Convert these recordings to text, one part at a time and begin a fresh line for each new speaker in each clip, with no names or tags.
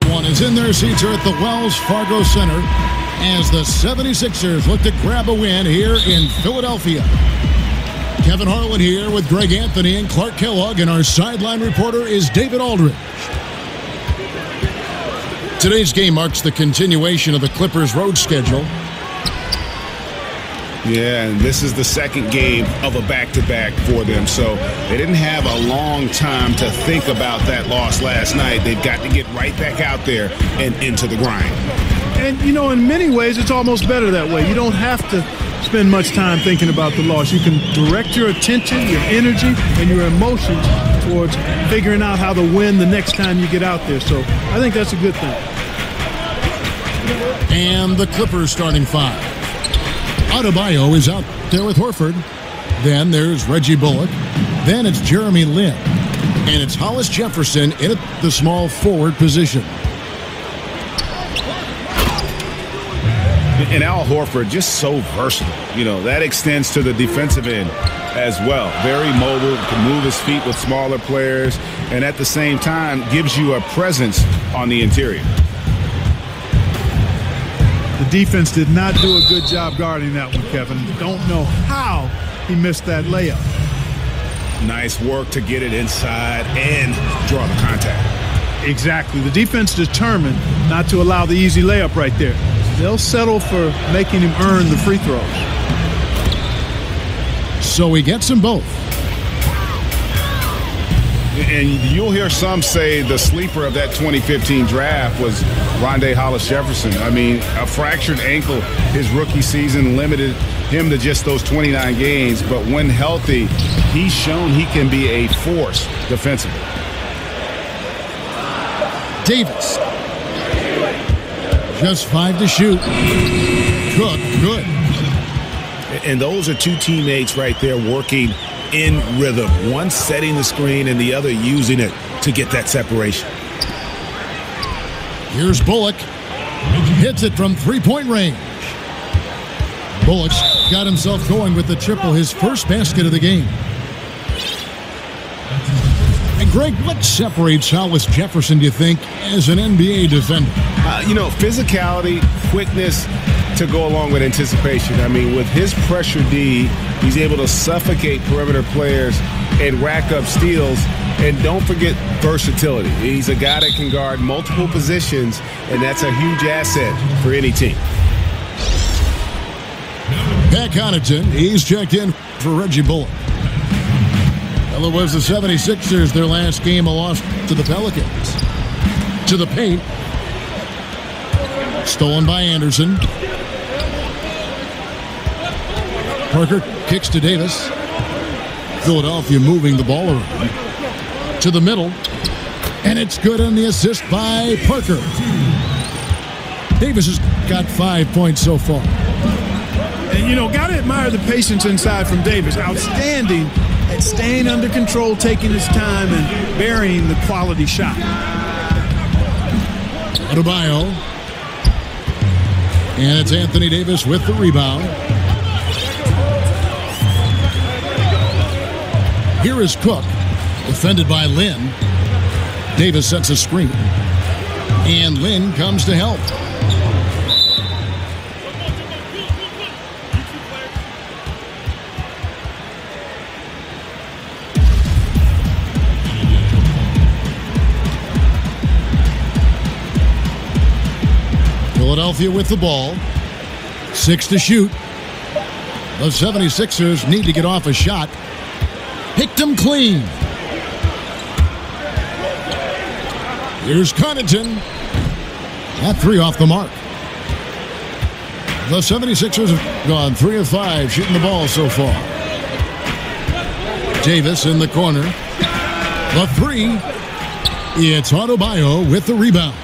One is in their seats here at the Wells Fargo Center as the 76ers look to grab a win here in Philadelphia. Kevin Harlan here with Greg Anthony and Clark Kellogg, and our sideline reporter is David Aldridge. Today's game marks the continuation of the Clippers' road schedule.
Yeah, and this is the second game of a back-to-back for them, so they didn't have a long time to think about that loss last night. They've got to get right back out there and into the grind.
And, you know, in many ways, it's almost better that way. You don't have to spend much time thinking about the loss. You can direct your attention, your energy, and your emotions towards figuring out how to win the next time you get out there. So I think that's a good thing.
And the Clippers starting five. Adebayo is out there with Horford. Then there's Reggie Bullock. Then it's Jeremy Lin. And it's Hollis Jefferson in the small forward position.
And Al Horford, just so versatile. You know, that extends to the defensive end as well. Very mobile, can move his feet with smaller players, and at the same time gives you a presence on the interior.
The defense did not do a good job guarding that one, Kevin. Don't know how he missed that layup.
Nice work to get it inside and draw the contact.
Exactly. The defense determined not to allow the easy layup right there. They'll settle for making him earn the free throws.
So he gets them both.
And you'll hear some say the sleeper of that 2015 draft was Rondé Hollis Jefferson. I mean, a fractured ankle his rookie season limited him to just those 29 games. But when healthy, he's shown he can be a force defensively.
Davis. Just 5 to shoot. Cook, good.
And those are two teammates right there working in rhythm. One setting the screen and the other using it to get that separation.
Here's Bullock. Hits it from three-point range. Bullock's got himself going with the triple, his first basket of the game. And Greg, what separates Hollis Jefferson, do you think, as an NBA defender?
You know, physicality, quickness to go along with anticipation. I mean, with his pressure D, he's able to suffocate perimeter players and rack up steals. And don't forget versatility. He's a guy that can guard multiple positions, and that's a huge asset for any team.
Pat Connaughton, he's checked in for Reggie Bullock. Well, it was the 76ers, their last game, a loss to the Pelicans. To the paint. Stolen by Anderson. Parker kicks to Davis. Philadelphia moving the ball around. To the middle. And it's good on the assist by Parker. Davis has got 5 points so far.
And, you know, got to admire the patience inside from Davis. Outstanding at staying under control, taking his time, and burying the quality shot.
Adebayo. And it's Anthony Davis with the rebound. Here is Cook, defended by Lin. Davis sets a screen. And Lin comes to help. Philadelphia with the ball. 6 to shoot. The 76ers need to get off a shot. Picked him clean. Here's Connaughton. That three off the mark. The 76ers have gone 3 of 5 shooting the ball so far. Davis in the corner. The three. It's Adebayo with the rebound.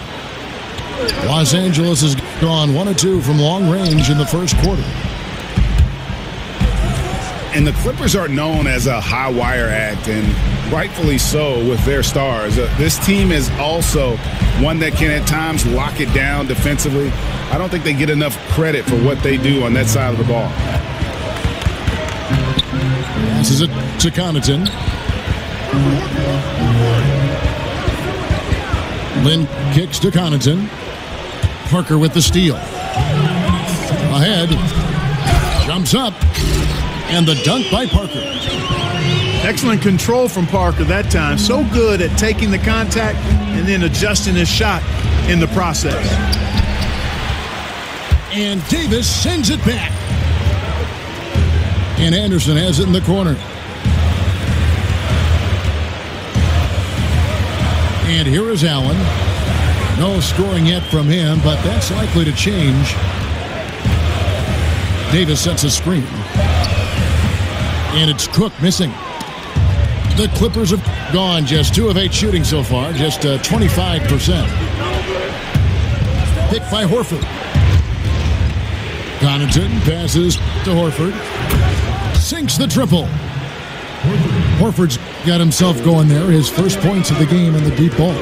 Los Angeles has gone 1 of 2 from long range in the first quarter.
And the Clippers are known as a high wire act, and rightfully so with their stars. This team is also one that can at times lock it down defensively. I don't think they get enough credit for what they do on that side of the ball.
Passes it to Connaughton. Lynn kicks to Connaughton. Parker with the steal. Ahead. Jumps up. And the dunk by Parker.
Excellent control from Parker that time. So good at taking the contact and then adjusting his shot in the process.
And Davis sends it back. And Anderson has it in the corner. And here is Allen. No scoring yet from him, but that's likely to change. Davis sets a screen. And it's Cook missing. The Clippers have gone just 2 of 8 shooting so far, just 25%. Picked by Horford. Connaughton passes to Horford. Sinks the triple. Horford's got himself going there. His first points of the game in the deep ball.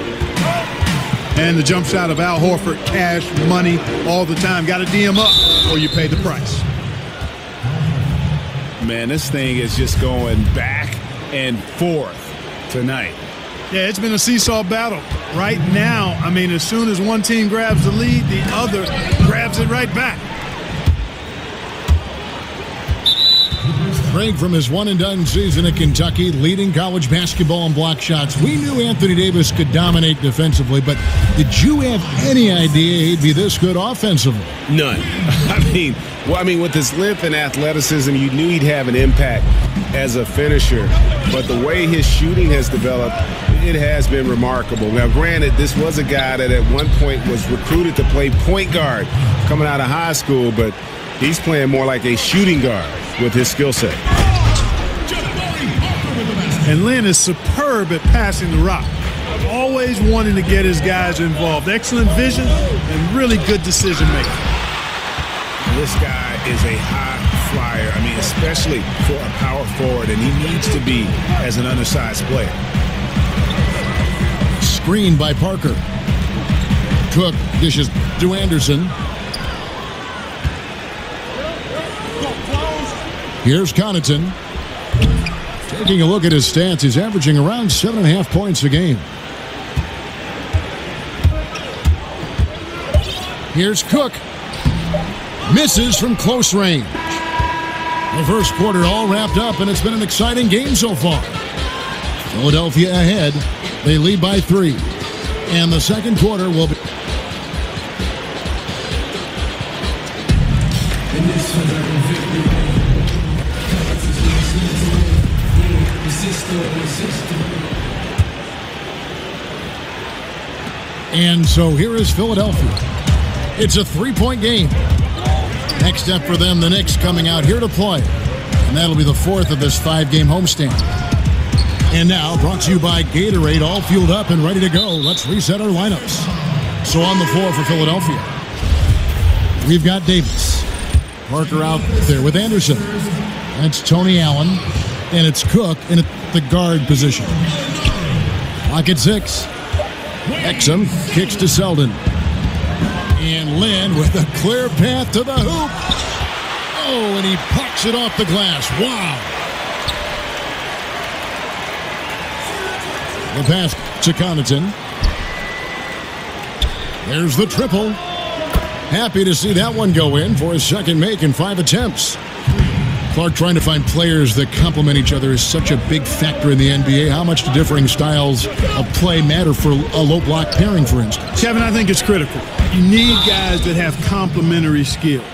And the jump shot of Al Horford, cash, money, all the time. Got to D him up or you pay the price.
Man, this thing is just going back and forth tonight.
Yeah, it's been a seesaw battle. Right now, I mean, as soon as one team grabs the lead, the other grabs it right back.
Craig from his one-and-done season at Kentucky, leading college basketball in block shots. We knew Anthony Davis could dominate defensively, but did you have any idea he'd be this good offensively?
None. I mean, with his length and athleticism, you knew he'd have an impact as a finisher. But the way his shooting has developed, it has been remarkable. Now, granted, this was a guy that at one point was recruited to play point guard coming out of high school, but he's playing more like a shooting guard with his skill set.
And Lynn is superb at passing the rock. Always wanting to get his guys involved. Excellent vision and really good decision making.
This guy is a high flyer. I mean, especially for a power forward, and he needs to be as an undersized player.
Screen by Parker. Cook dishes to Anderson. Here's Connaughton. Taking a look at his stats, he's averaging around 7.5 points a game. Here's Cook. Misses from close range. The first quarter all wrapped up, and it's been an exciting game so far. Philadelphia ahead. They lead by 3. And the second quarter will be... And so here is Philadelphia. It's a 3-point game. Next step for them, the Knicks coming out here to play. And that'll be the 4th of this 5-game homestand. And now, brought to you by Gatorade, all fueled up and ready to go. Let's reset our lineups. So on the floor for Philadelphia, we've got Davis. Parker out there with Anderson. That's Tony Allen. And it's Cook in the guard position. Clock at 6. Exum kicks to Selden. And Lynn with a clear path to the hoop. Oh, and he pucks it off the glass. Wow. The pass to Connaughton. There's the triple. Happy to see that one go in for his second make in 5 attempts. Clark, trying to find players that complement each other is such a big factor in the NBA. How much do differing styles of play matter for a low-block pairing, for instance?
Kevin, I think it's critical. You need guys that have complementary skills.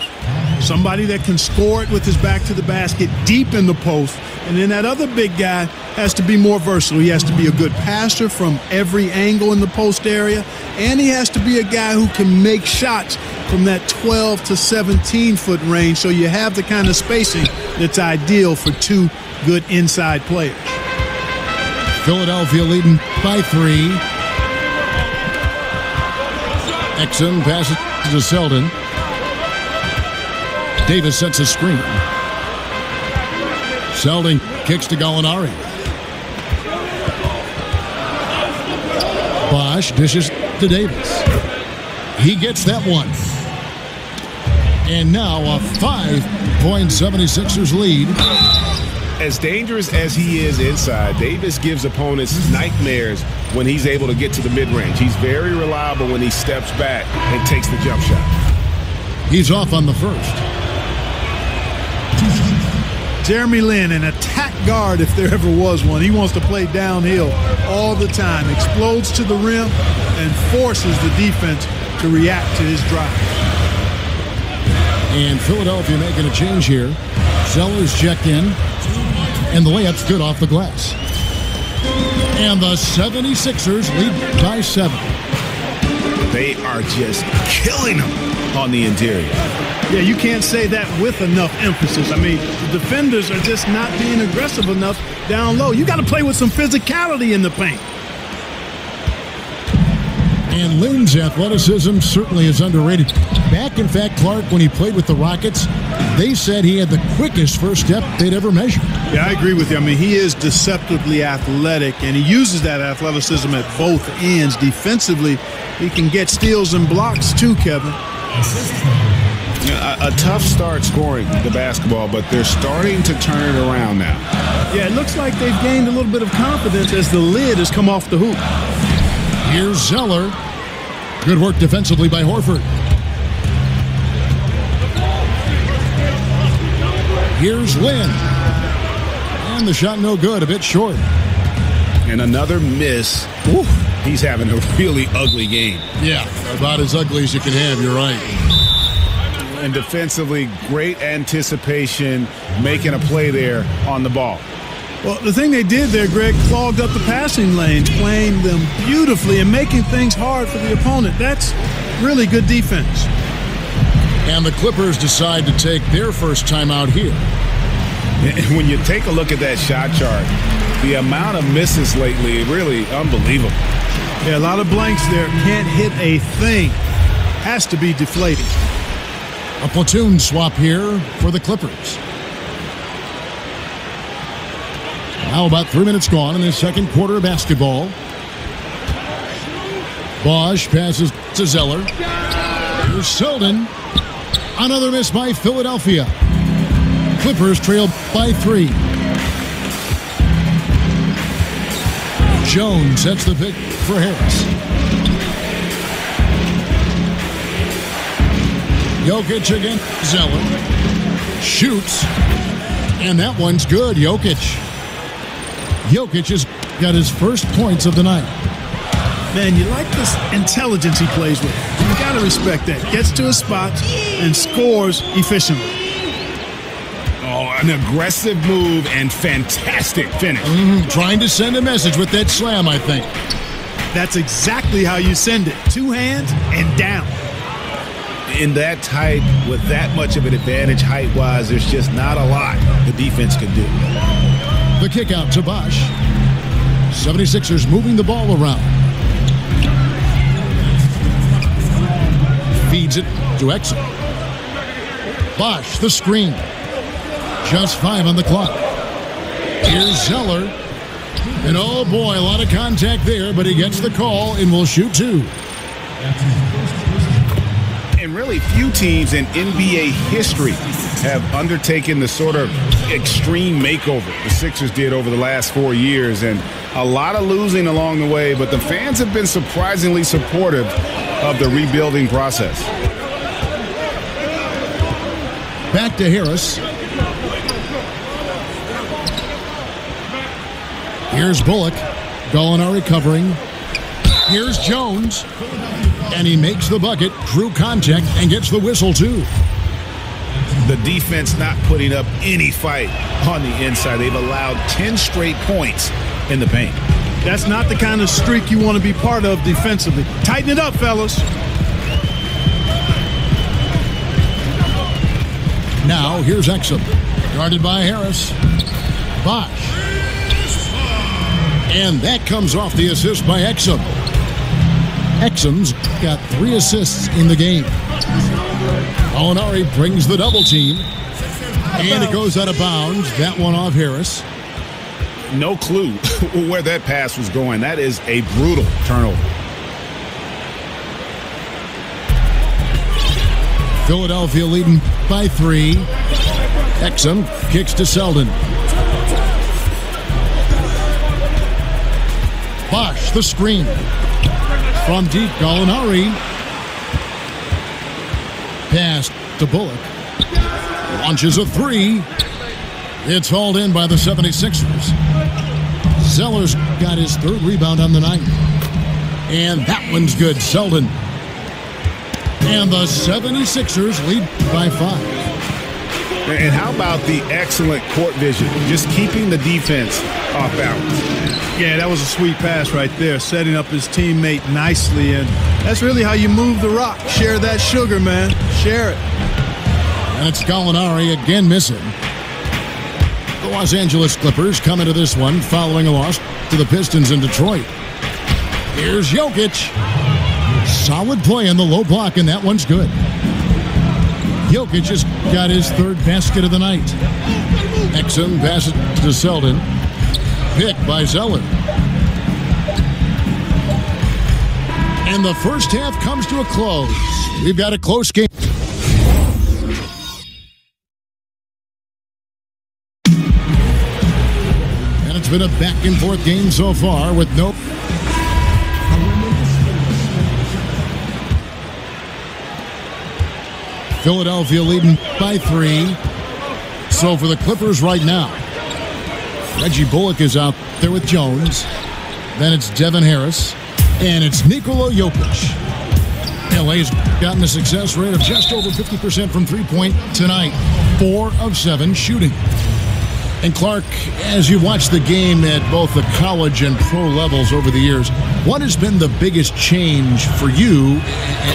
somebody that can score it with his back to the basket deep in the post. And then that other big guy has to be more versatile. He has to be a good passer from every angle in the post area, and he has to be a guy who can make shots from that 12 to 17-foot range, so you have the kind of spacing that's ideal for two good inside players.
Philadelphia leading by 3. Exum passes to Selden. Davis sets a screen. Selden kicks to Gallinari. Bosch dishes to Davis. He gets that one. And now a 5-point 76ers lead.
As dangerous as he is inside, Davis gives opponents nightmares when he's able to get to the mid-range. He's very reliable when he steps back and takes the jump shot.
He's off on the first.
Jeremy Lin, an attack guard if there ever was one. He wants to play downhill all the time, explodes to the rim, and forces the defense to react to his drive.
And Philadelphia making a change here. Zeller's checked in, and the layup's good off the glass. And the 76ers lead by 7.
They are just killing them on the interior.
Yeah, you can't say that with enough emphasis. I mean, the defenders are just not being aggressive enough down low. You got to play with some physicality in the paint.
And Lin's athleticism certainly is underrated. Back, in fact, Clark, when he played with the Rockets, they said he had the quickest first step they'd ever measured.
Yeah, I agree with you. I mean, he is deceptively athletic, and he uses that athleticism at both ends. Defensively, he can get steals and blocks too, Kevin.
A tough start scoring the basketball, but they're starting to turn it around now.
Yeah, it looks like they've gained a little bit of confidence as the lid has come off the hoop.
Here's Zeller. Good work defensively by Horford. Here's Lin. And the shot no good, a bit short.
And another miss. Ooh, he's having a really ugly game.
Yeah, about as ugly as you can have, you're right.
And defensively, great anticipation, making a play there on the ball.
Well, the thing they did there, Greg, clogged up the passing lanes, playing them beautifully and making things hard for the opponent. That's really good defense.
And the Clippers decide to take their first timeout here.
And when you take a look at that shot chart, the amount of misses lately, really unbelievable.
Yeah, a lot of blanks there. Can't hit a thing. Has to be deflating.
A platoon swap here for the Clippers. Now about 3 minutes gone in the second quarter of basketball. Bosch passes to Zeller. Here's Selden. Another miss by Philadelphia. Clippers trail by 3. Jones sets the pick for Harris. Jokic again. Zeller. Shoots. And that one's good. Jokic has got his first points of the night.
Man, you like this intelligence he plays with. You got to respect that. Gets to his spots and scores efficiently.
Oh, an aggressive move and fantastic finish.
Trying to send a message with that slam, I think.
That's exactly how you send it. 2 hands and down.
In that tight, with that much of an advantage height-wise, there's just not a lot the defense can do.
The kick out to Bosch. 76ers moving the ball around. Feeds it to Exum. Bosch, the screen. Just 5 on the clock. Here's Zeller. And oh boy, a lot of contact there, but he gets the call and will shoot 2.
And really few teams in NBA history have undertaken the sort of extreme makeover the Sixers did over the last 4 years, and a lot of losing along the way, but the fans have been surprisingly supportive of the rebuilding process.
Back to Harris. Here's Bullock. Gallinari covering. Here's Jones. And he makes the bucket, through contact, and gets the whistle, too.
the defense not putting up any fight on the inside. They've allowed 10 straight points in the paint.
That's not the kind of streak you want to be part of defensively. Tighten it up, fellas.
Now, here's Exum. Guarded by Harris. Bosch. And that comes off the assist by Exum. Exum's got 3 assists in the game. Gallinari brings the double team. And it goes out of bounds. That one off Harris.
No clue where that pass was going. That is a brutal turnover.
Philadelphia leading by 3. Exum kicks to Selden. Bosch, the screen. From deep, Gallinari. Pass to Bullock. Launches a 3. It's hauled in by the 76ers. Zeller's got his 3rd rebound on the night. And that one's good. Selden. And the 76ers lead by 5.
And how about the excellent court vision? Just keeping the defense off balance.
Yeah, that was a sweet pass right there, setting up his teammate nicely. And that's really how you move the rock. Share that sugar, man. Share it.
And it's Gallinari again missing. The Los Angeles Clippers come into this one following a loss to the Pistons in Detroit. Here's Jokic. Solid play in the low block, and that one's good. Jokic has got his 3rd basket of the night. Exum passes to Selden. Picked by Zeller. And the first half comes to a close. We've got a close game. And it's been a back-and-forth game so far with no... Philadelphia leading by 3. So for the Clippers right now, Reggie Bullock is out there with Jones. Then it's Devin Harris. And it's Nikola Jokic. LA's gotten a success rate of just over 50% from three-point tonight. 4 of 7 shooting. And Clark, as you watch the game at both the college and pro levels over the years, what has been the biggest change for you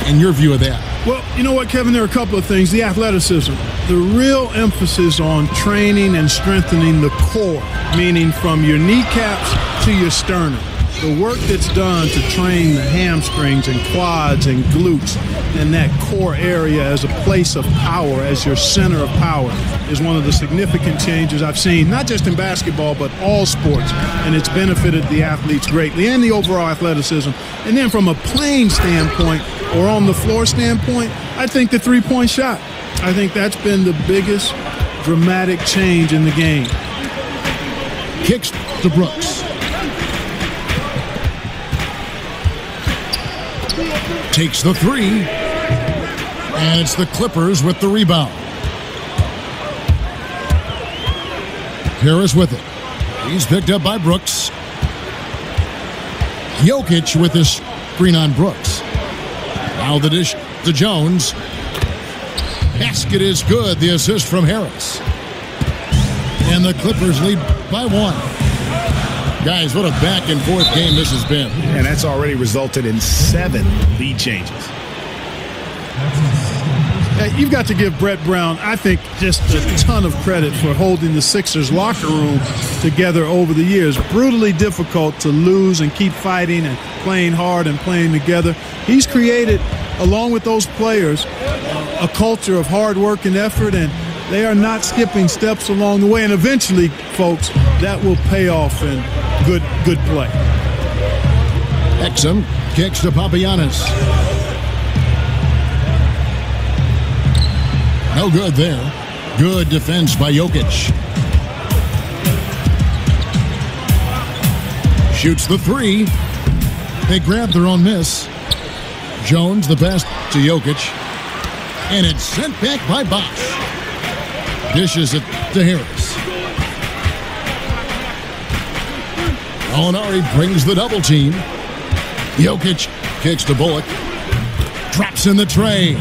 and your view of that?
Well, you know what, Kevin? There are a couple of things. The athleticism. The real emphasis on training and strengthening the core, meaning from your kneecaps to your sternum. The work that's done to train the hamstrings and quads and glutes and that core area as a place of power, as your center of power, is one of the significant changes I've seen, not just in basketball, but all sports. And it's benefited the athletes greatly and the overall athleticism. And then from a playing standpoint or on the floor standpoint, I think the three-point shot. I think that's been the biggest dramatic change in the game.
Kicks to Brooks. Takes the 3. And it's the Clippers with the rebound. Harris with it. He's picked up by Brooks. Jokic with his screen on Brooks. Now the dish to Jones. Basket is good. The assist from Harris. And the Clippers lead by 1. Guys, what a back-and-forth game this has been.
And that's already resulted in 7 lead changes.
You've got to give Brett Brown, I think, just a ton of credit for holding the Sixers locker room together over the years. Brutally difficult to lose and keep fighting and playing hard and playing together. He's created, along with those players, a culture of hard work and effort, and they are not skipping steps along the way. And eventually, folks, that will pay off in good play.
Exum kicks to Papagiannis. No good there. Good defense by Jokic. Shoots the 3. They grab their own miss. Jones the pass to Jokic. And it's sent back by Bosch. Dishes it to Harris. Gallinari brings the double team. Jokic kicks to Bullock. Drops in the tray.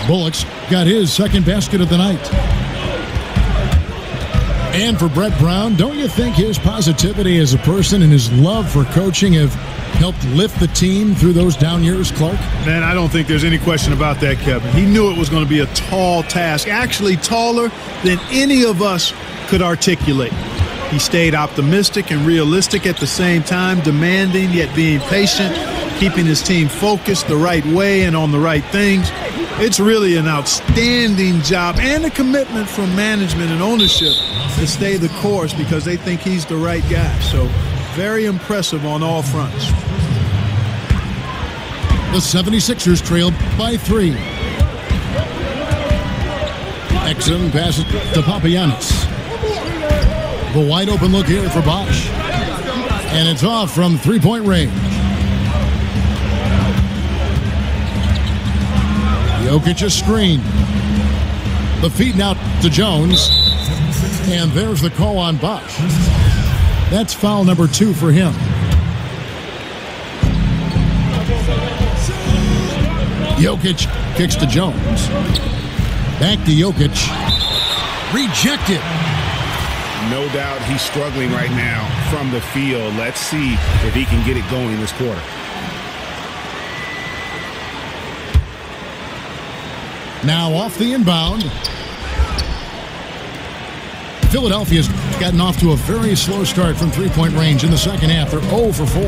Bullock's got his second basket of the night. And for Brett Brown, don't you think his positivity as a person and his love for coaching have helped lift the team through those down years, Clark?
Man, I don't think there's any question about that, Kevin. He knew it was going to be a tall task, actually taller than any of us could articulate. He stayed optimistic and realistic at the same time, demanding yet being patient, keeping his team focused the right way and on the right things. It's really an outstanding job and a commitment from management and ownership to stay the course because they think he's the right guy. So very impressive on all fronts.
The 76ers trailed by 3. Exum passes to Papagiannis. The wide open look here for Bosch. And it's off from three-point range. Jokic's screen. The feed now to Jones. And there's the call on Bosch. That's foul number 2 for him. Jokic kicks to Jones. Back to Jokic. Rejected.
No doubt he's struggling right now from the field. Let's see if he can get it going this quarter.
Now off the inbound. Philadelphia's gotten off to a very slow start from three-point range in the second half. They're 0 for 4.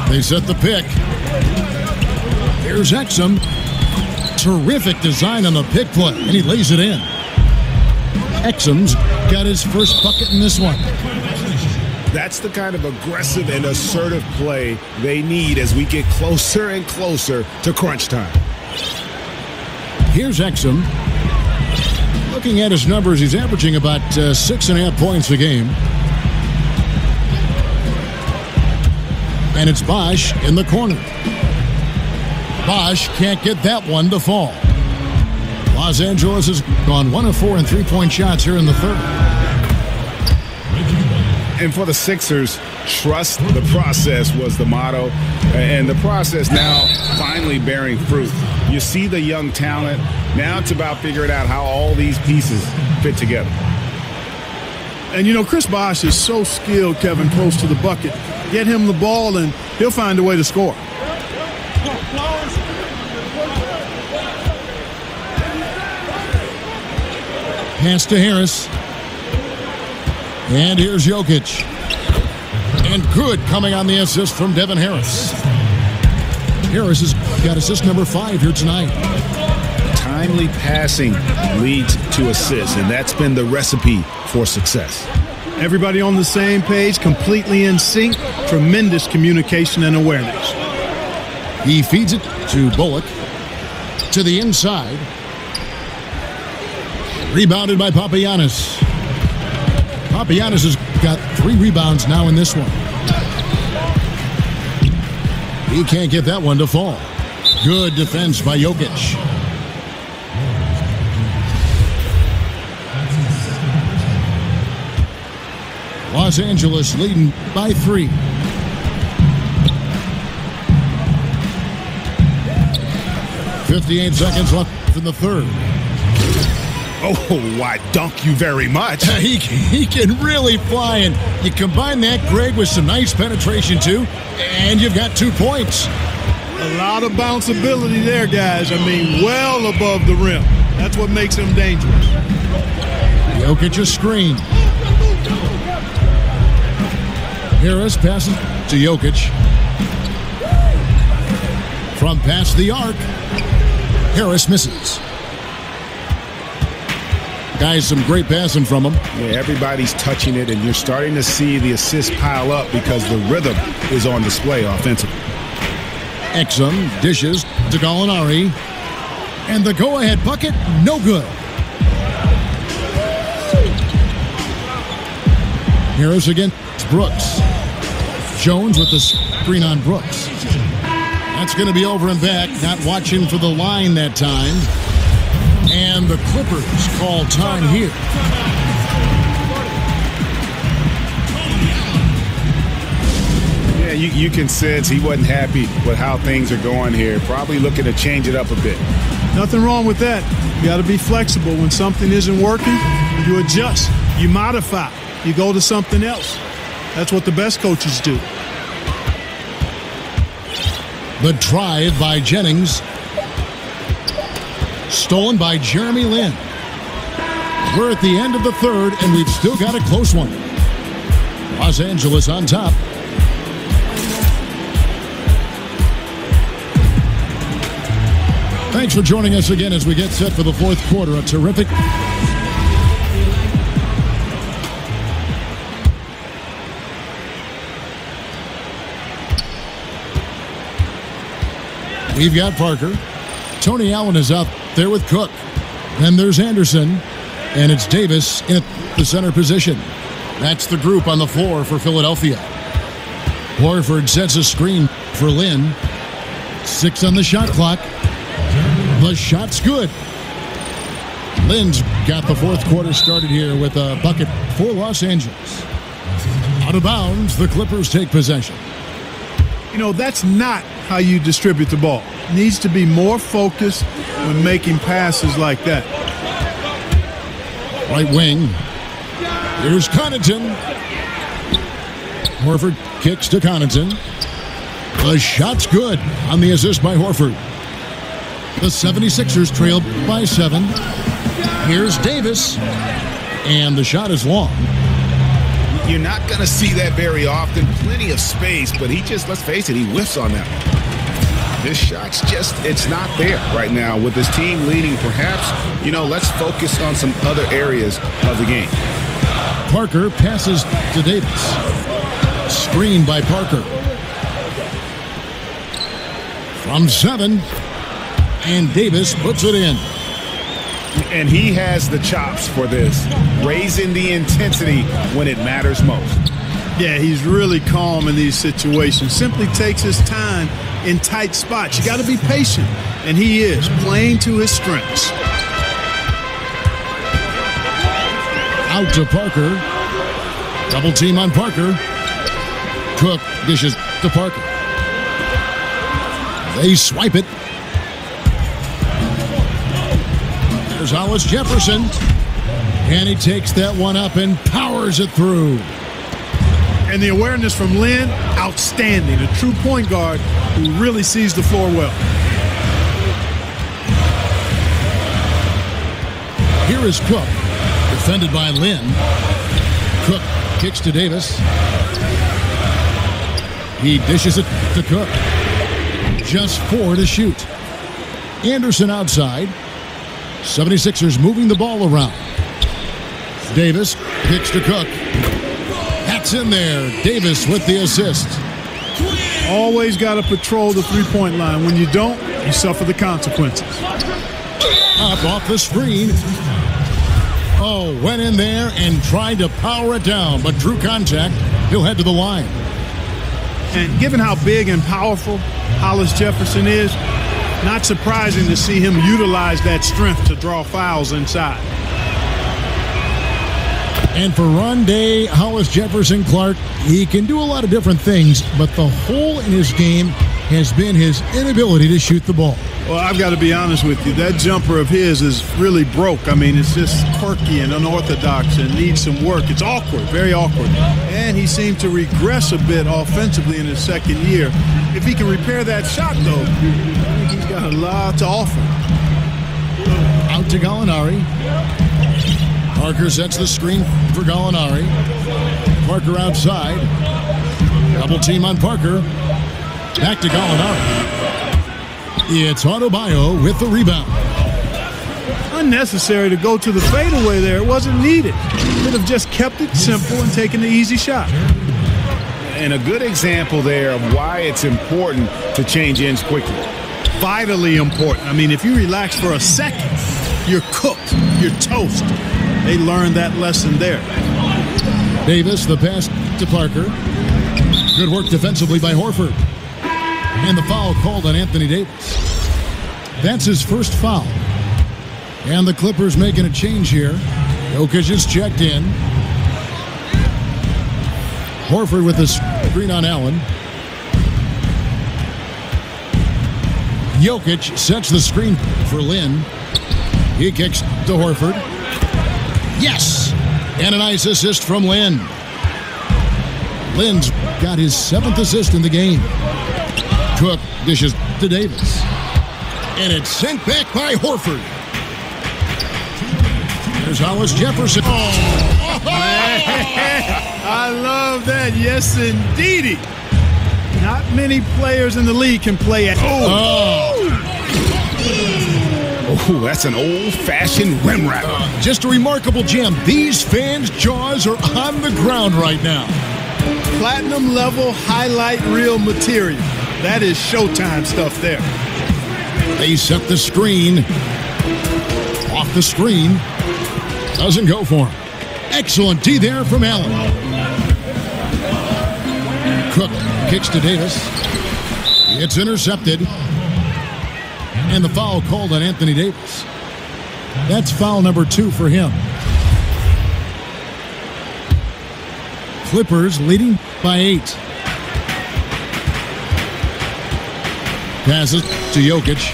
They set the pick. Here's Exum. Terrific design on the pick play, and he lays it in. Exum's got his first bucket in this one.
That's the kind of aggressive and assertive play they need as we get closer and closer to crunch time.
Here's Exum. Looking at his numbers, he's averaging about 6.5 points a game. And it's Bosch in the corner. Bosch can't get that one to fall. Los Angeles has gone 1 of 4 in three-point shots here in the third.
And for the Sixers, trust the process was the motto. And the process now finally bearing fruit. You see the young talent. Now it's about figuring out how all these pieces fit together.
And, you know, Chris Bosh is so skilled, Kevin, close to the bucket. Get him the ball, and he'll find a way to score.
Pass to Harris. And here's Jokic. And good coming on the assist from Devin Harris. Harris has got assist number 5 here tonight.
Timely passing leads to assists, and that's been the recipe for success.
Everybody on the same page, completely in sync, tremendous communication and awareness.
He feeds it to Bullock. To the inside. Rebounded by Papagiannis. Papagiannis has got 3 rebounds now in this one. He can't get that one to fall. Good defense by Jokic. Los Angeles leading by 3. .58 seconds left in the third.
Oh, I dunk you very much.
He can really fly, and you combine that, Greg, with some nice penetration, too, and you've got 2 points.
A lot of bounceability there, guys. I mean, well above the rim. That's what makes him dangerous.
Jokic's screen. Harris passes to Jokic. From past the arc, Harris misses. Guys, some great passing from him.
Yeah, everybody's touching it, and you're starting to see the assists pile up because the rhythm is on display offensively.
Exum dishes to Gallinari. And the go-ahead bucket, no good. Harris against Brooks. Jones with the screen on Brooks. That's going to be over and back. Not watching for the line that time. And the Clippers call time here.
Yeah, you can sense he wasn't happy with how things are going here. Probably looking to change it up a bit.
Nothing wrong with that. You got to be flexible. When something isn't working, you adjust, you modify, you go to something else. That's what the best coaches do.
The drive by Jennings. Stolen by Jeremy Lin. We're at the end of the third, and we've still got a close one. Los Angeles on top. Thanks for joining us again as we get set for the fourth quarter. A terrific... We've got Parker. Tony Allen is out there with Cook. Then there's Anderson. And it's Davis in the center position. That's the group on the floor for Philadelphia. Horford sets a screen for Lin. 6 on the shot clock. The shot's good. Lin's got the fourth quarter started here with a bucket for Los Angeles. Out of bounds, the Clippers take possession.
You know, that's not how you distribute the ball. It needs to be more focused when making passes like that.
Right wing. Here's Connaughton. Horford kicks to Connaughton. The shot's good on the assist by Horford. The 76ers trail by 7. Here's Davis. And the shot is long.
You're not going to see that very often. Plenty of space, but he just, let's face it, he whiffs on that one. This shot's just, it's not there right now. With his team leading, perhaps, you know, let's focus on some other areas of the game.
Parker passes to Davis. Screen by Parker. From 7. And Davis puts it in.
And he has the chops for this, raising the intensity when it matters most.
Yeah, he's really calm in these situations. Simply takes his time in tight spots. You got to be patient, and he is playing to his strengths.
Out to Parker. Double team on Parker. Cook dishes to Parker. They swipe it. There's Hollis Jefferson. And he takes that one up and powers it through.
And the awareness from Lin, outstanding. A true point guard who really sees the floor well.
Here is Cook. Defended by Lin. Cook kicks to Davis. He dishes it to Cook. Just 4 to shoot. Anderson outside. 76ers moving the ball around. Davis kicks to Cook. That's in there. Davis with the assist.
Always got to patrol the three-point line. When you don't, you suffer the consequences.
Up off the screen. Oh, went in there and tried to power it down, but drew contact. He'll head to the line.
And given how big and powerful Hollis Jefferson is, not surprising to see him utilize that strength to draw fouls inside.
And for Rondé Hollis Jefferson Clark, he can do a lot of different things, but the hole in his game has been his inability to shoot the ball.
Well, I've got to be honest with you. That jumper of his is really broke. I mean, it's just quirky and unorthodox and needs some work. It's awkward, very awkward. And he seemed to regress a bit offensively in his second year. If he can repair that shot, though, I think he's got a lot to offer.
Out to Gallinari. Parker sets the screen for Gallinari. Parker outside. Double team on Parker. Back to Gallinari. It's Adebayo with the rebound.
Unnecessary to go to the fadeaway there. It wasn't needed. Could have just kept it simple and taken the easy shot.
And a good example there of why it's important to change ends quickly.
Vitally important. I mean, if you relax for a second, you're cooked. You're toast. They learned that lesson there.
Davis, the pass to Parker. Good work defensively by Horford. And the foul called on Anthony Davis. That's his first foul. And the Clippers making a change here. Jokic is checked in. Horford with the screen on Allen. Jokic sets the screen for Lin. He kicks to Horford. Yes! And a nice assist from Lin. Lin's got his 7th assist in the game. Cook dishes to Davis. And it's sent back by Horford. There's Hollis Jefferson. Oh!
I love that. Yes, indeedy. Not many players in the league can play at
Oh, that's an old-fashioned rim wrap.
Just a remarkable gem. These fans' jaws are on the ground right now.
Platinum level highlight reel material. That is Showtime stuff there.
They set the screen. Off the screen. Doesn't go for him. Excellent D there from Allen. Cook kicks to Davis. It's intercepted. And the foul called on Anthony Davis. That's foul number 2 for him. Clippers leading by 8. Passes to Jokic.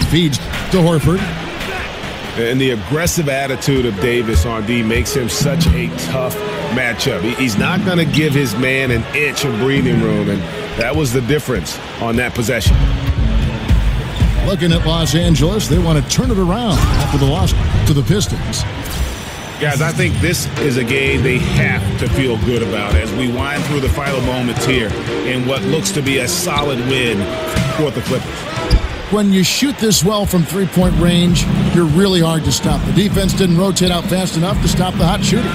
Feeds to Horford.
And the aggressive attitude of Davis on D makes him such a tough matchup. He's not going to give his man an inch of breathing room, and that was the difference on that possession.
Looking at Los Angeles, they want to turn it around after the loss to the Pistons.
Guys, I think this is a game they have to feel good about as we wind through the final moments here in what looks to be a solid win for the Clippers.
When you shoot this well from three-point range, you're really hard to stop. The defense didn't rotate out fast enough to stop the hot shooting.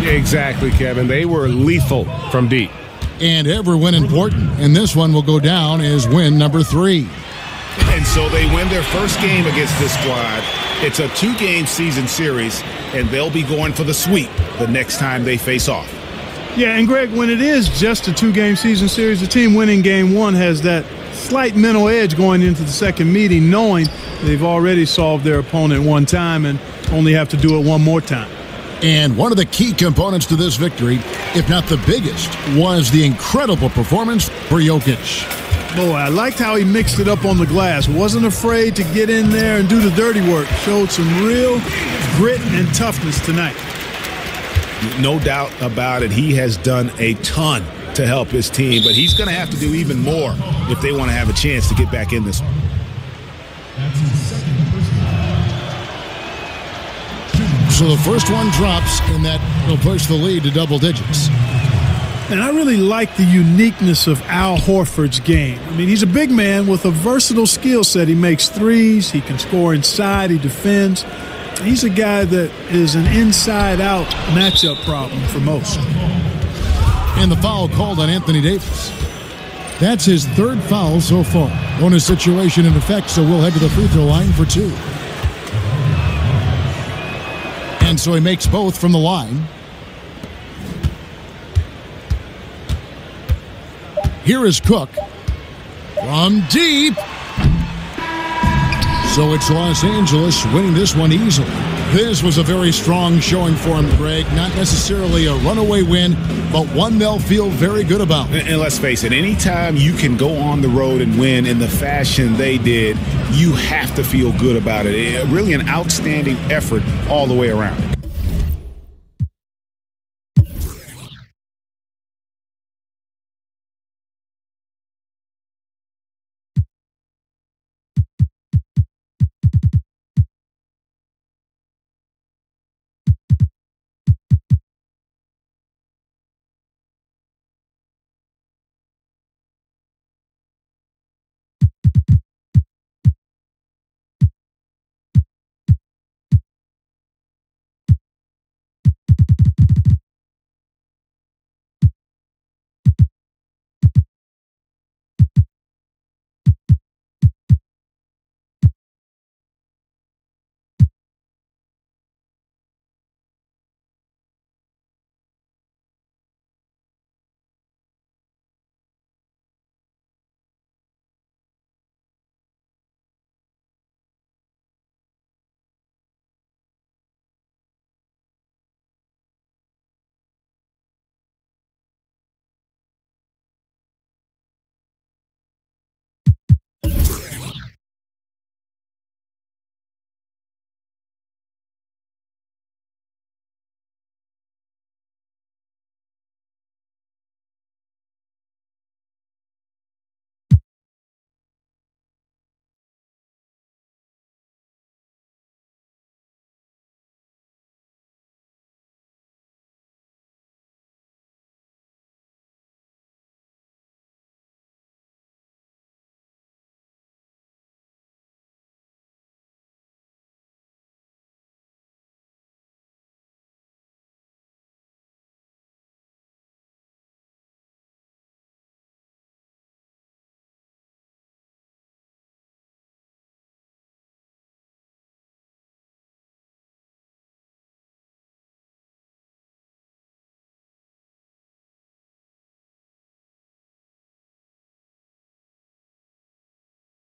Exactly, Kevin. They were lethal from deep.
And every win important. And this one will go down as win number 3.
And so they win their first game against this squad. It's a 2-game season series, and they'll be going for the sweep the next time they face off.
Yeah, and Greg, when it is just a 2-game season series, the team winning game 1 has that slight mental edge going into the second meeting, knowing they've already solved their opponent one time and only have to do it one more time.
And one of the key components to this victory, if not the biggest, was the incredible performance for Jokic.
Boy, I liked how he mixed it up on the glass. Wasn't afraid to get in there and do the dirty work. Showed some real grit and toughness tonight.
No doubt about it. He has done a ton to help his team, but he's going to have to do even more if they want to have a chance to get back in this one.
So the first one drops, and that will push the lead to double digits.
And I really like the uniqueness of Al Horford's game. I mean, he's a big man with a versatile skill set. He makes threes. He can score inside. He defends. He's a guy that is an inside-out matchup problem for most.
And the foul called on Anthony Davis. That's his 3rd foul so far. Bonus situation in effect, so we'll head to the free throw line for 2. And so he makes both from the line. Here is Cook from deep. So it's Los Angeles winning this one easily. This was a very strong showing for him, Greg. Not necessarily a runaway win, but one they'll feel very good about.
And let's face it, anytime you can go on the road and win in the fashion they did, you have to feel good about it. Really an outstanding effort all the way around.